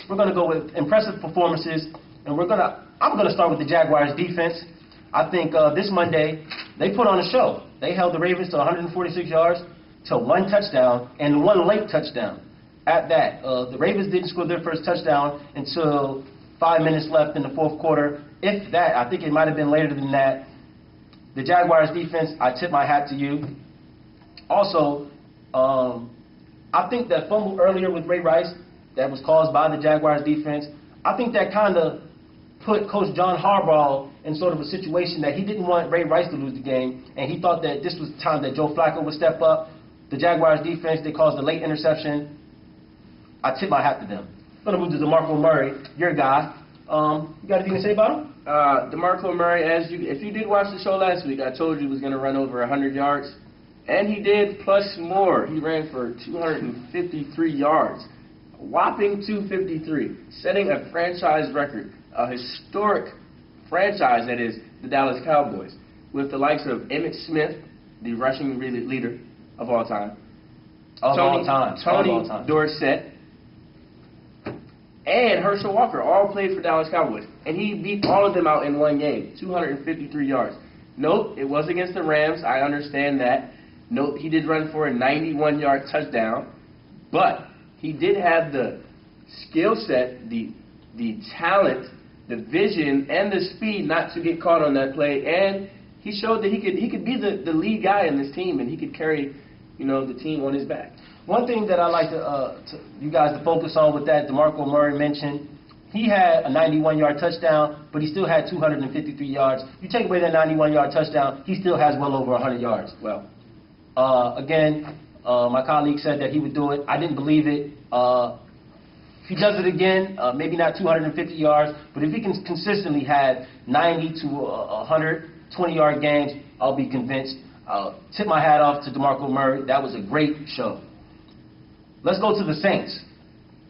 we're going to go with impressive performances, and I'm going to start with the Jaguars defense. I think this Monday, they put on a show. They held the Ravens to 146 yards to 1 touchdown and 1 late touchdown. At that, the Ravens didn't score their first touchdown until 5 minutes left in the fourth quarter. If that, I think it might have been later than that. The Jaguars defense, I tip my hat to you. Also, I think that fumble earlier with Ray Rice that was caused by the Jaguars defense, I think that kind of put Coach John Harbaugh in sort of a situation that he didn't want Ray Rice to lose the game, and he thought that this was the time that Joe Flacco would step up. The Jaguars defense, they caused a late interception. I tip my hat to them. I'm going to move to DeMarco Murray, your guy. You got anything to say about him? DeMarco Murray, if you did watch the show last week, I told you he was going to run over 100 yards. And he did, plus more. He ran for 253 yards. A whopping 253. Setting a franchise record. A historic franchise, that is, the Dallas Cowboys. With the likes of Emmitt Smith, the rushing leader of all time. Tony Dorsett, and Herschel Walker all played for Dallas Cowboys. And he beat all of them out in one game, 253 yards. Nope, it was against the Rams. I understand that. Nope, he did run for a 91-yard touchdown. But he did have the skill set, the talent, the vision, and the speed not to get caught on that play. And he showed that he could be the lead guy in this team, and he could carry, the team on his back. One thing that I like you guys to focus on with that, DeMarco Murray mentioned, he had a 91-yard touchdown, but he still had 253 yards. You take away that 91-yard touchdown, he still has well over 100 yards. Well, again, my colleague said that he would do it. I didn't believe it. If he does it again, maybe not 250 yards, but if he can consistently have 90 to 120-yard games, I'll be convinced. Tip my hat off to DeMarco Murray. That was a great show. Let's go to the Saints.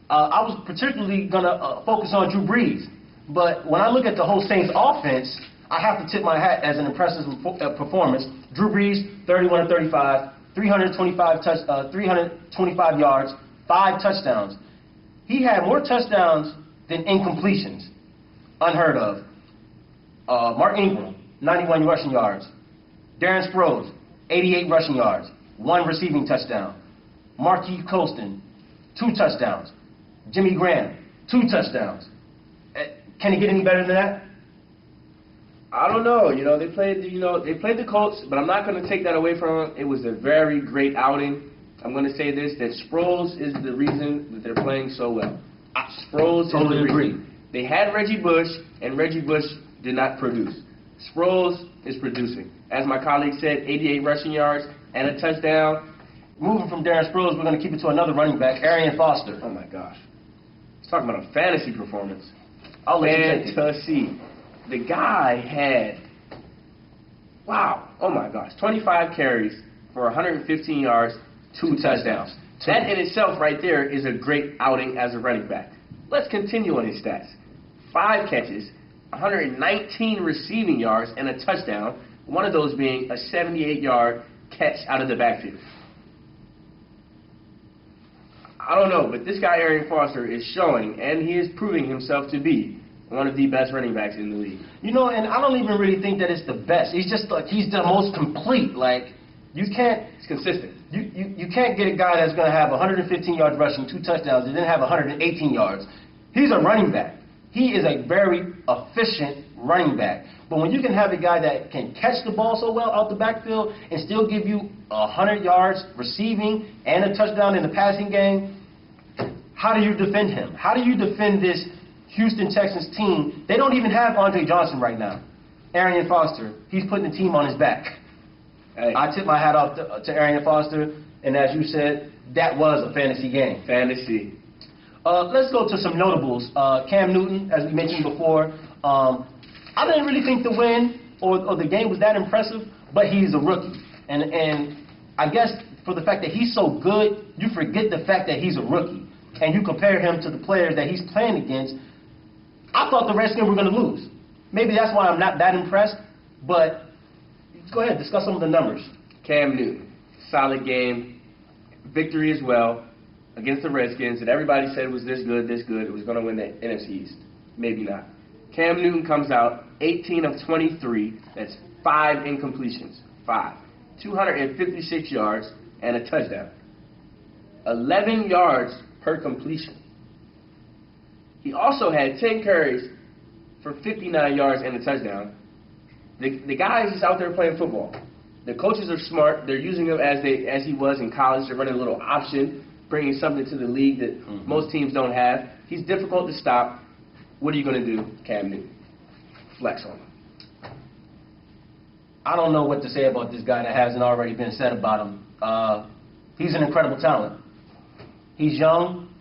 I was particularly going to focus on Drew Brees, but when I look at the whole Saints offense, I have to tip my hat as an impressive performance. Drew Brees, 31 of 35, 325 yards, 5 touchdowns. He had more touchdowns than incompletions. Unheard of. Mark Ingram, 91 rushing yards. Darren Sproles, 88 rushing yards, 1 receiving touchdown. Marquise Colston, 2 touchdowns. Jimmy Graham, 2 touchdowns. Can it get any better than that? I don't know. They played the Colts, but I'm not going to take that away from them. It was a very great outing. I'm going to say this, that Sproles is the reason that they're playing so well. Sproles totally is the agree. reason. They had Reggie Bush, and Reggie Bush did not produce. Sproles is producing. As my colleague said, 88 rushing yards and a touchdown. Moving from Darren Sproles, we're going to keep it to another running back, Arian Foster. Oh, my gosh. He's talking about a fantasy performance. I'll let you take it. Fantasy. The guy had, oh my gosh, 25 carries for 115 yards, 2 touchdowns. That in itself right there is a great outing as a running back. Let's continue on his stats. 5 catches, 119 receiving yards, and a touchdown, one of those being a 78-yard catch out of the backfield. I don't know, but this guy, Arian Foster, is showing, and he is proving himself to be one of the best running backs in the league. And I don't even really think that it's the best. He's just like, he's the most complete. Like, you can't... It's consistent. You can't get a guy that's going to have 115 yards rushing, 2 touchdowns, and then have 118 yards. He's a running back. He is a very efficient running back. But when you can have a guy that can catch the ball so well out the backfield and still give you 100 yards receiving and a touchdown in the passing game, how do you defend him? How do you defend this Houston Texans team? They don't even have Andre Johnson right now. Arian Foster, he's putting the team on his back. Hey. I tip my hat off to Arian Foster, and as you said, that was a fantasy game. Fantasy. Let's go to some notables. Cam Newton, as we mentioned before, I didn't really think the win or the game was that impressive, but he's a rookie. And I guess for the fact that he's so good, you forget the fact that he's a rookie. And you compare him to the players that he's playing against. I thought the Redskins were going to lose. Maybe that's why I'm not that impressed, but go ahead, discuss some of the numbers. Cam Newton, solid game, victory as well. against the Redskins that everybody said was this good, it was going to win the NFC East. Maybe not. Cam Newton comes out, 18 of 23. That's 5 incompletions. 5. 256 yards and a touchdown. 11 yards per completion. He also had 10 carries for 59 yards and a touchdown. The guy is just out there playing football. The coaches are smart. They're using him as he was in college. They're running a little option, bringing something to the league that most teams don't have. He's difficult to stop. What are you going to do, Cam Newton? Flex on him. I don't know what to say about this guy that hasn't already been said about him. He's an incredible talent. He's young.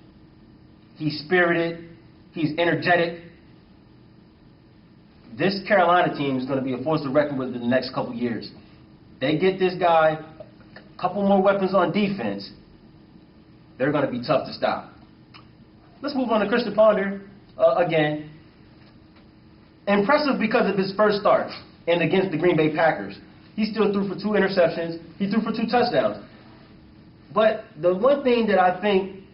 He's spirited. He's energetic. This Carolina team is going to be a force to reckon with in the next couple years. They get this guy a couple more weapons on defense, they're going to be tough to stop. Let's move on to Christian Ponder again. Impressive because of his first start and against the Green Bay Packers. He still threw for 2 interceptions. He threw for 2 touchdowns. But the one thing that I think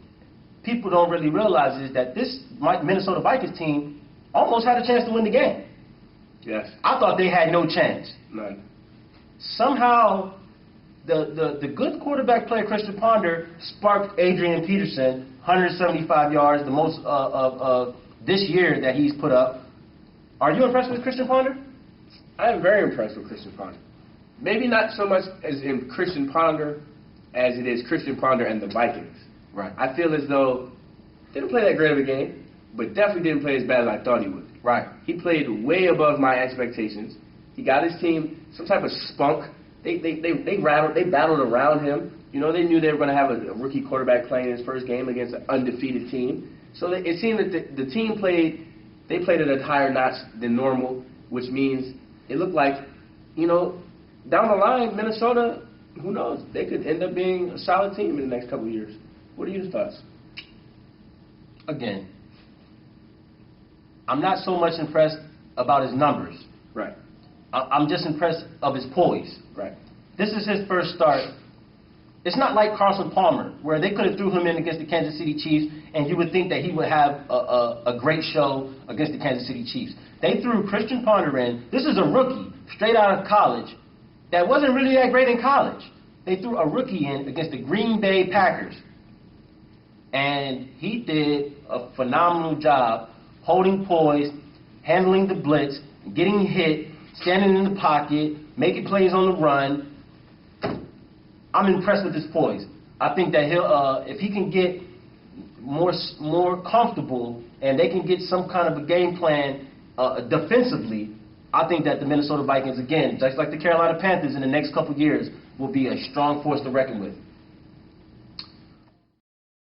people don't really realize is that this Minnesota Vikings team almost had a chance to win the game. Yes. I thought they had no chance. None. Somehow, the good quarterback play, Christian Ponder, sparked Adrian Peterson, 175 yards, the most of this year that he's put up. Are you impressed with Christian Ponder? I am very impressed with Christian Ponder. Maybe not so much as in Christian Ponder as it is Christian Ponder and the Vikings. Right. I feel as though didn't play that great of a game, but definitely didn't play as bad as I thought he would. Right. He played way above my expectations. He got his team some type of spunk. They battled around him. You know, they knew they were going to have a rookie quarterback playing his first game against an undefeated team. So it seemed that the team played at a higher notch than normal, which means it looked like, you know, down the line, Minnesota, who knows, they could end up being a solid team in the next couple of years. What are your thoughts? Again, I'm not so much impressed about his numbers. Right. I'm just impressed of his poise. Right. This is his first start. It's not like Carson Palmer, where they could have threw him in against the Kansas City Chiefs, and you would think that he would have a great show against the Kansas City Chiefs. They threw Christian Ponder in. This is a rookie, straight out of college, that wasn't really that great in college. They threw a rookie in against the Green Bay Packers. And he did a phenomenal job holding poise, handling the blitz, getting hit, standing in the pocket, making plays on the run. I'm impressed with his poise. I think that he'll, if he can get more comfortable and they can get some kind of a game plan defensively, I think that the Minnesota Vikings, again, just like the Carolina Panthers in the next couple years, will be a strong force to reckon with.